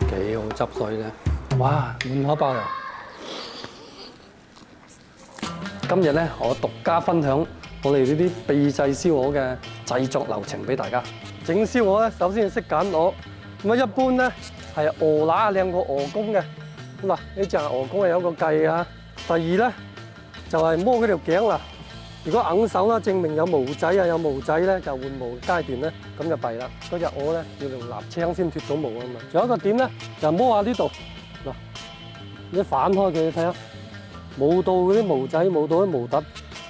幾好汁水咧！哇，滿口爆油！今日咧，我獨家分享我哋呢啲秘製燒鵝嘅製作流程俾大家。整燒鵝咧，首先要識揀鵝。咁啊，一般咧係鵝乸靚過鵝公嘅。咁啊，呢隻鵝公係有個計啊。第二咧就係摸嗰條頸啦。如果硬手啦，證明有毛仔啊，有毛仔咧就換毛階段咧，咁就弊啦。嗰隻鵝咧要用臘槍先脫到毛啊嘛。仲有一個點咧，就摸下呢度嗱，你反開佢睇下，冇到嗰啲毛仔，冇到啲毛突，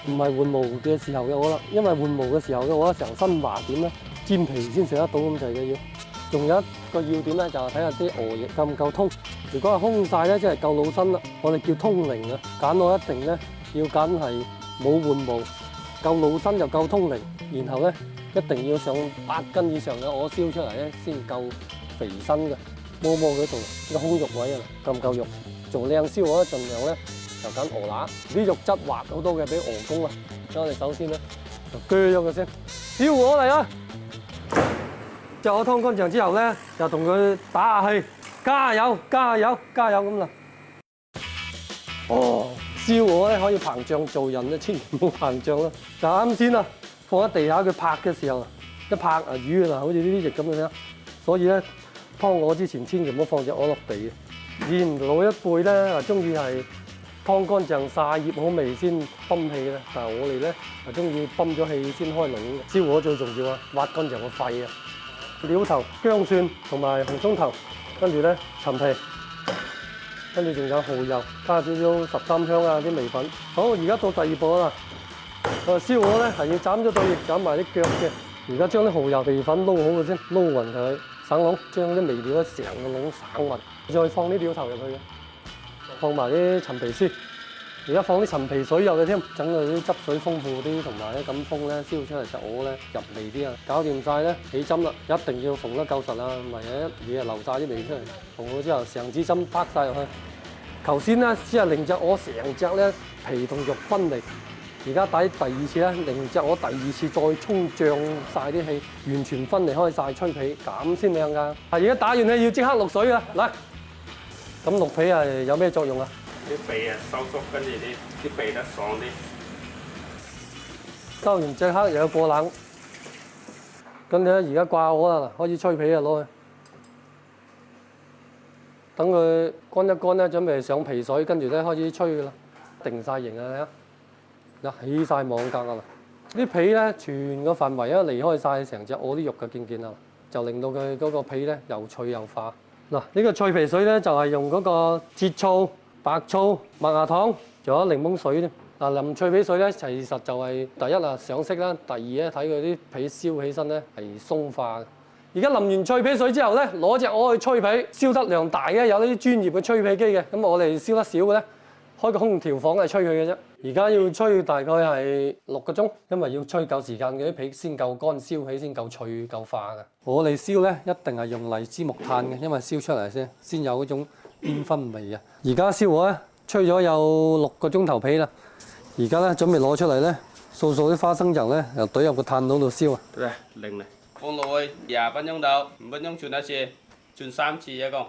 唔係換毛嘅時候嘅鵝啦。因為換毛嘅時候嘅鵝成身麻點咧，煎皮先食得到咁滯嘅要。仲有一個要點咧，就係睇下啲鵝翼夠唔夠通。如果係空晒咧，即係夠老身啦，我哋叫通靈啊。揀鵝一定咧要揀係冇換毛，夠老身又夠通靈，然後咧一定要上8斤以上嘅鵝燒出嚟咧，先夠肥身嘅。摸摸嗰度個胸肉位啊，夠唔夠肉？做靚燒鵝盡量咧就揀鵝乸，啲肉質滑好多嘅，比鵝公啊。咁我哋首先咧就鋸咗佢先，燒鵝嚟啦！隻鵝湯乾淨之後咧，就同佢打下氣，加油加油加油咁啦。哦，燒鵝咧可以膨脹，做人咧千祈唔好膨脹啦。就啱先啊，放喺地下佢拍嘅時候，一拍啊魚啊，好似呢啲翼咁樣。所以咧，湯鵝之前千祈唔好放隻鵝落地嘅。以前老一輩咧啊，中意係湯乾淨晒醃好味先泵氣咧，但係我哋咧係中意泵咗氣先開籠嘅。燒鵝最重要啊，挖乾淨個肺啊！料頭、薑蒜同埋紅葱頭，跟住咧陳皮，跟住仲有蠔油，加少少十三香啊啲味粉。好，而家到第二步啦。燒鵝咧係要斬咗對翼，斬埋啲腳嘅。而家將啲蠔油味粉撈好佢先，撈勻佢，省籠，將啲味料咧成個籠省勻，再放啲料頭入去嘅，放埋啲陳皮絲。而家放啲陳皮水入去添，整到啲汁水豐富啲，同埋咧咁風咧燒出嚟隻鵝咧入味啲啊！搞掂晒咧，起針啦，一定要縫得夠實啦，唔係一嘢流晒啲味出嚟。縫好之後，成支針拍晒入去。頭先咧只係令隻鵝成隻咧皮同肉分離，而家第二次咧令隻鵝第二次再沖脹晒啲氣，完全分離開晒，吹皮咁先靚㗎。而家打完氣要即刻落水啊！嚟，咁落皮係有咩作用啊？啲皮啊收縮，跟住啲皮得爽啲。收完即刻又要過冷，跟住咧而家掛鵝啦，開始吹皮啊，攞去，等佢乾一乾咧，準備上皮水，跟住咧開始吹噶啦，定晒型啊！嗱，起晒網格噶啦，啲皮咧全個範圍離開晒成隻鵝啲肉嘅見唔見啊？就令到佢嗰個皮咧又脆又化。嗱，呢個脆皮水咧就係用嗰個浙醋、白醋、麥芽糖，仲有檸檬水添。嗱，淋脆皮水咧，其實就係第一啊上色啦，第二咧睇佢啲皮燒起身咧係鬆化嘅。而家淋完脆皮水之後咧，攞隻鵝去吹皮，燒得量大嘅有啲專業嘅吹皮機嘅，咁我哋燒得少嘅咧，開個空調房嚟吹佢嘅啫。而家要吹大概係6個鐘，因為要吹夠時間，嗰啲皮先夠乾，燒起先夠脆夠化嘅。我哋燒咧一定係用荔枝木炭嘅，因為燒出嚟先有嗰種煙燻味啊！而家燒鵝咧吹咗有6個鐘頭皮啦，而家咧準備攞出嚟咧，掃啲花生油咧，又懟入個炭爐度燒啊！嚟，擰嚟，放落去20分鐘到，5分鐘轉一次，轉3次一共。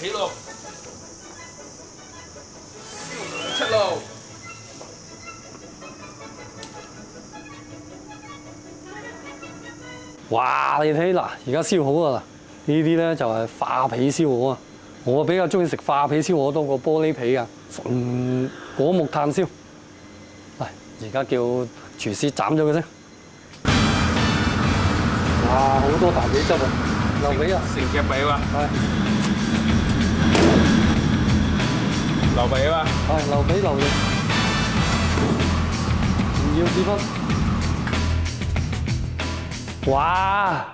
起爐，出爐。哇！你睇嗱，而家燒好㗎啦，呢啲咧就係化皮燒鵝啊！我比較中意食化皮燒鵝多過玻璃皮啊，純果木炭燒。嚟，而家叫廚師斬咗佢先。哇！好多大髀汁啊，流髀啊，成隻髀喎。係。流髀嘛？係流髀流翼，唔要屎忽。哇！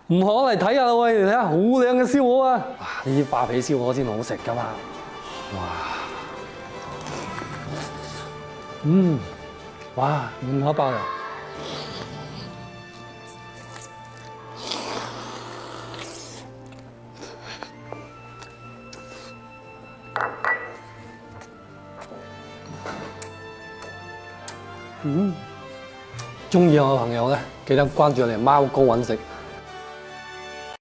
唔可嚟睇下啦喂，你睇下好靚嘅燒鵝啊！哇！呢啲化皮燒鵝先好食噶嘛！哇！哇！滿口爆油。中意我嘅朋友咧，記得關注我哋貓哥揾食。